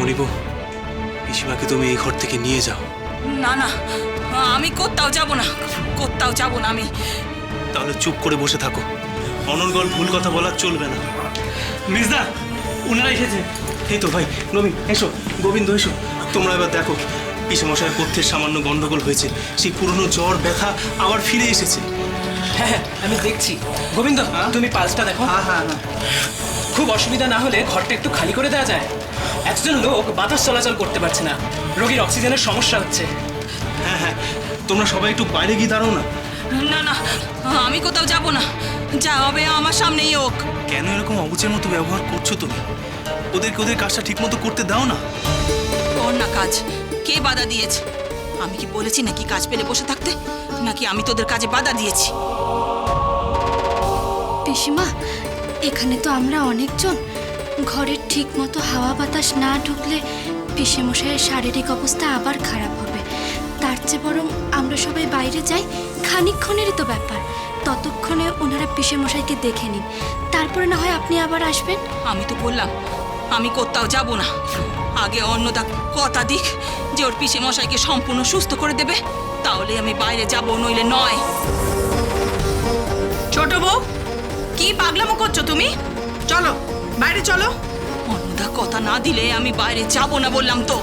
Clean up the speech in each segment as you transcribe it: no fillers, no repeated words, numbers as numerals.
মণিবু, পিসিমাকে তুমি এই ঘর থেকে নিয়ে যাও। না না, আমি কোথাও যাব না, কোথাও যাব না আমি। তাহলে চুপ করে বসে থাকো, অনর্গল ভুল কথা বলা চলবে না। মির্জা, ওনারা এসেছে। এই তো ভাই নবীন, এসো। গোবিন্দ এসো। তোমরা এবার দেখো, পিসেমশাইয়ের পথ্যের সামান্য গন্ডগোল হয়েছে, সেই পুরনো জ্বর ব্যথা আবার ফিরে এসেছে। হ্যাঁ হ্যাঁ, আমি দেখছি। গোবিন্দ, তুমি পালসটা দেখো। হ্যাঁ হ্যাঁ হ্যাঁ। খুব অসুবিধা না হলে ঘরটা একটু খালি করে দেওয়া যায়। একজন লোক বাতাস চলাচল করতে পারছে না, রোগীর অক্সিজেনের সমস্যা হচ্ছে। হ্যাঁ হ্যাঁ, তোমরা সবাই একটু বাইরে গিয়ে দাঁড়াও না। না না, আমি কোথাও যাব না, যা হবে আমার সামনেই হোক। কেন এরকম অবুঝের মতো ব্যবহার করছো তুমি? ওদেরকে ওদের কাজটা ঠিক মতো করতে দাও না। কর না কাজ, কে বাধা দিয়েছে? আমি কি বলেছি নাকি কাজ পেলে বসে থাকতে, নাকি আমি তোদের কাজে বাধা দিয়েছি? পিসিমা, এখানে তো আমরা অনেকজন, ঘরের ঠিক মতো হাওয়া বাতাস না ঢুকলে পিসেমশাইয়ের শারীরিক অবস্থা আবার খারাপ হবে। তার চেয়ে বরং আমরা সবাই বাইরে যাই, খানিকক্ষণেরই তো ব্যাপার। ততক্ষণে ওনারা পিসেমশাইকে দেখে নিন, তারপরে না হয় আপনি আবার আসবেন। আমি তো বললাম আমি কোথাও যাব না। আগে অন্নদা কথা দিক যে ওর পিসে মশাইকে সম্পূর্ণ সুস্থ করে দেবে, তাহলে আমি বাইরে যাব, নইলে নয়। ছোট বউ, কি পাগলামো করছো তুমি? চলো বাইরে চলো। অন্নদা কথা না দিলে আমি বাইরে যাব না বললাম তো।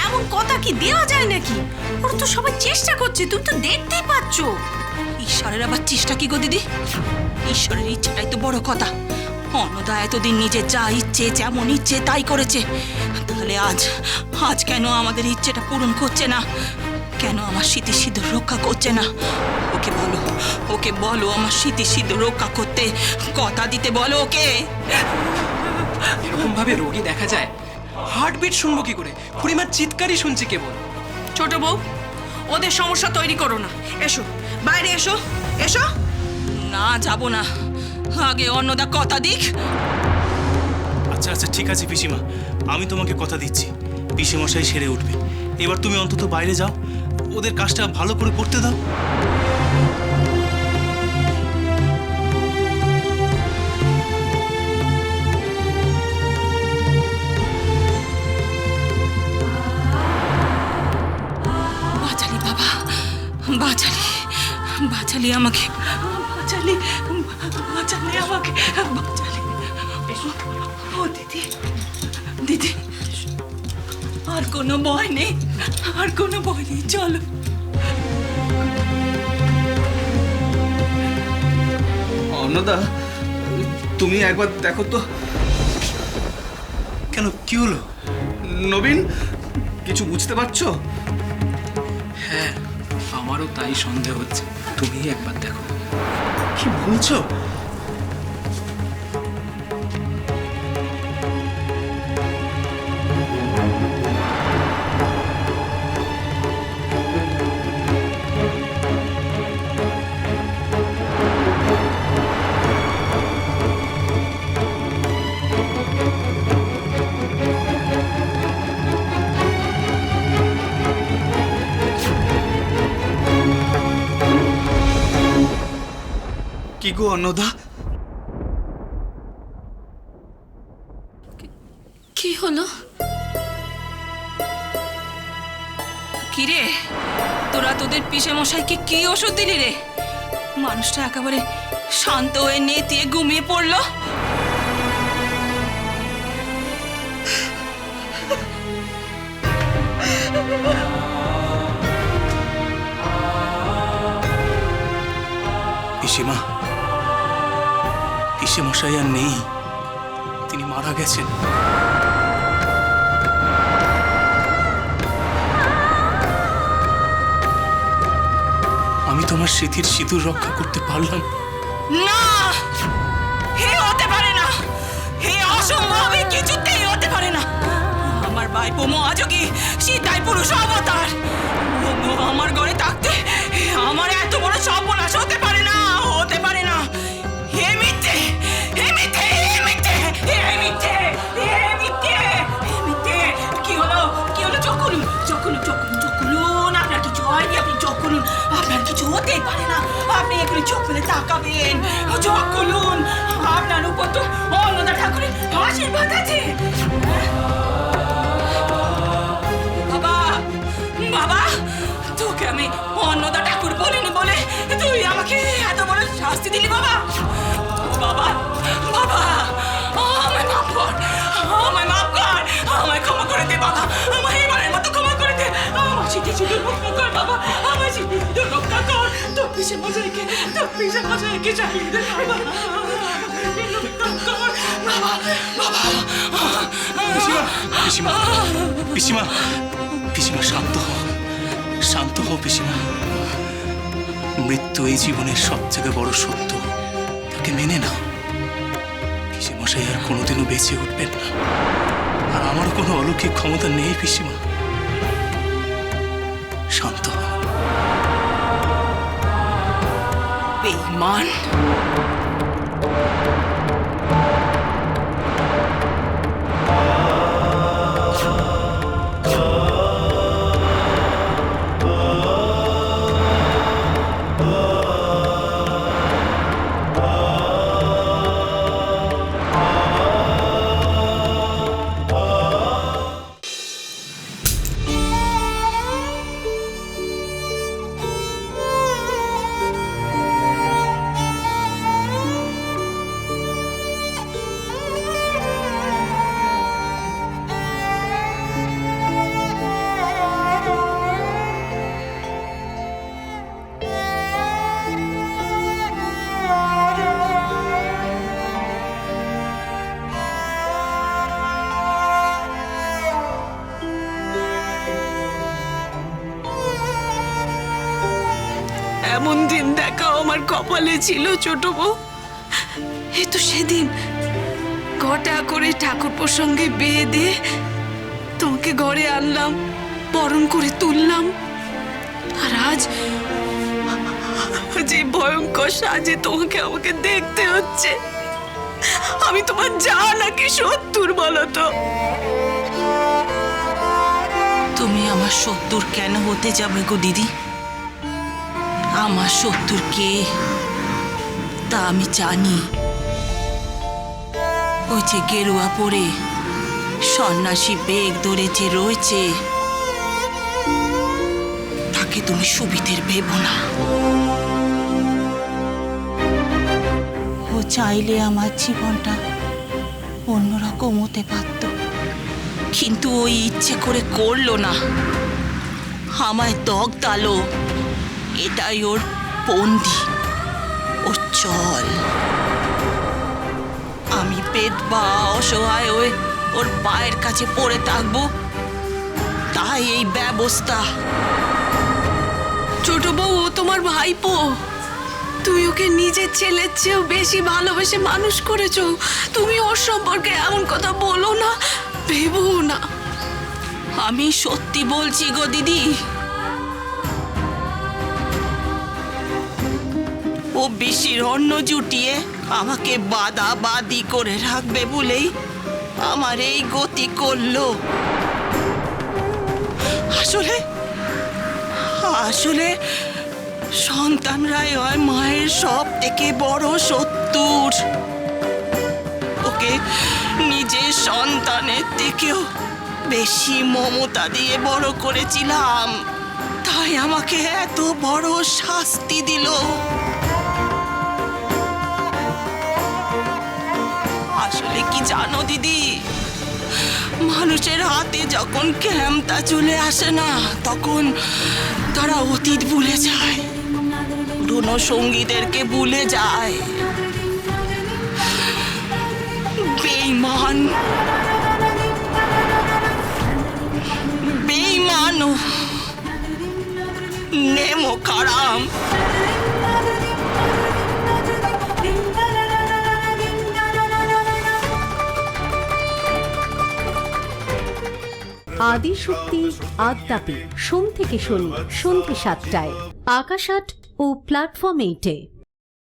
এমন কথা কি দেওয়া যায় নাকি? ওরা তো সবাই চেষ্টা করছে, তুমি তো দেখতেই পাচ্ছ। ঈশ্বরের আবার চেষ্টা কি গো দিদি? ঈশ্বরের ইচ্ছাটাই তো বড় কথা। অন্নদা এতদিন নিজে যা ইচ্ছে যেমন ইচ্ছে তাই করেছে, তাহলে আজ কেন আমাদের ইচ্ছেটা পূরণ করছে না? কেন আমার স্মৃতিসিদ্ধ রক্ষা করছে না? ওকে বলো আমার স্মৃতিসিদ্ধ রক্ষা করতে, কথা দিতে বলো ওকে। এরকম ভাবে রোগী দেখা যায়, হার্টবিট শুনবো কি করে? খুড়িমার চিৎকারই শুনছি কেবল। ছোট বউ, ওদের সমস্যা তৈরি করো না। এসো বাইরে, এসো এসো। না, যাব না, আগে অন্নদা কথা দিক। আচ্ছা আচ্ছা ঠিক আছে পিসিমা, আমি তোমাকে কথা দিচ্ছি, পিসেমশাই সেরে উঠবে। এবার তুমি অন্তত বাইরে যাও, ওদের কাজটা ভালো করে করতে দাও। বাঁচালি বাবা, বাঁচালি আমাকে, বাঁচালি আমাকে, বাঁচালি। ও দিদি, দিদি, আর কোনো ভয় নেই, চলো। অন্নদা, তুমি একবার দেখো তো। কেন, কি হলো? নবীন, কিছু বুঝতে পারছো? হ্যাঁ, আমারও তাই সন্দেহ হচ্ছে। তুমি একবার দেখো। কি বলছো? কি গো অন্নদা? কি হলো? কিরে, তোরা তোদের পিসে মশাইকে কি ওষুধ দিলি রে? মানুষটা একেবারে শান্ত হয়ে নেতিয়ে ঘুমিয়ে পড়লো। পিসিমা, পিসেমশাই আর নেই, তিনি মারা গেছেন। আমি তোমার স্মৃতির সিঁদুর রক্ষা করতে পারলাম না, হে হতে পারে না, হে অসম্ভব, এ কিছুতেই হতে পারে না। আমার ভাইপো মহাযোগী সীতাই পুরুষ অবতার, ও আমার ঘরে থাকতে আমার এত বড় সর্বনাশ হতে পারে না, হতে পারে না। হে মিথ্যে, হে মিথ্যে, হে মিথ্যে, হে মিথ্যে, হে মিথ্যে, হে মিথ্যে। কি হলো, কি হলো? চোখ খুলুন, চোখ খুলুন, চোখ খুলুন, চোখ খুলুন। আপনার কিছু হয়নি, আপনি চোখ খুলুন। আপনার কিছু হতেই পারে না, আপনি এগুলি চোখ ফেলে তাকাবেন। চোখ খুলুন, আপনার উপর তো অন্নদা ঠাকুরের আশীর্বাদ আছে। রক্ষা কর, তোর পিসে মশাইকে চালিয়ে দে বাবা। রক্ষা কর বাবা, বাবা। পিসিমা পিসিমা পিসিমা শান্ত হও, শান্ত হও পিসিমা। মৃত্যু এই জীবনের সব থেকে বড় সত্য, তাকে মেনে নাও। পিসিমশাই আর কোনোদিনও বেঁচে উঠবেন না, আর আমার কোনো অলৌকিক ক্ষমতা নেই পিসিমা। শান্ত হও। বেঈমান, এমন দিন দেখাও আমার কপালে ছিল ছোট বউ। এ তো সেদিন ঘটা করে ঠাকুরপোর সঙ্গে বিয়ে দিয়ে তোমাকে ঘরে আনলাম, বরণ করে তুললাম, আর আজ যে ভয়ঙ্কর সাজে তোমাকে আমাকে দেখতে হচ্ছে। আমি তোমার যা নাকি শত্রুর বলো তো? তুমি আমার শত্রুর কেন হতে যাবে গো দিদি? আমার শত্রুর কে তা আমি জানি। ওই যে গেরুয়া পরে সন্ন্যাসী বেগ ধরে যে রয়েছে, তাকে তুমি সুবিধের ভেবো না। ও চাইলে আমার জীবনটা অন্যরকম হতে পারত, কিন্তু ওই ইচ্ছে করে করলো না, আমায় দগদালো। এটাই ওর বন্দি, ওর চল। আমি বেদবা অসহায় হয়ে ওর পায়ের কাছে পড়ে থাকবো, তাই এই ব্যবস্থা। ছোট বউ, ও তোমার ভাইপো, তুই ওকে নিজের ছেলের চেয়েও বেশি ভালোবেসে মানুষ করেছো। তুমি ওর সম্পর্কে এমন কথা বলো না, ভেবো না। আমি সত্যি বলছি গো দিদি, ও বেশির অন্ন জুটিয়ে আমাকে বাদাবাদি করে রাখবে বলেই আমার এই গতি করলো। আসলে আসলে সন্তানরাই হয় মায়ের সব থেকে বড় শত্রুর। ওকে নিজের সন্তানের থেকেও বেশি মমতা দিয়ে বড় করেছিলাম, তাই আমাকে এত বড় শাস্তি দিল। আসলে কি জানো দিদি, মানুষের হাতে যখন ক্ষমতা চলে আসে না, তখন তারা অতীত ভুলে যায়, পুরনো সঙ্গীদেরকে ভুলে যায়। বেঈমান, বেঈমান, নেমো কারাম। আদিশক্তি আদ্যাপি সোম থেকে শনি সন্ধ্যে ৭টায় আকাশ ৮ ও প্ল্যাটফর্ম 8-এ।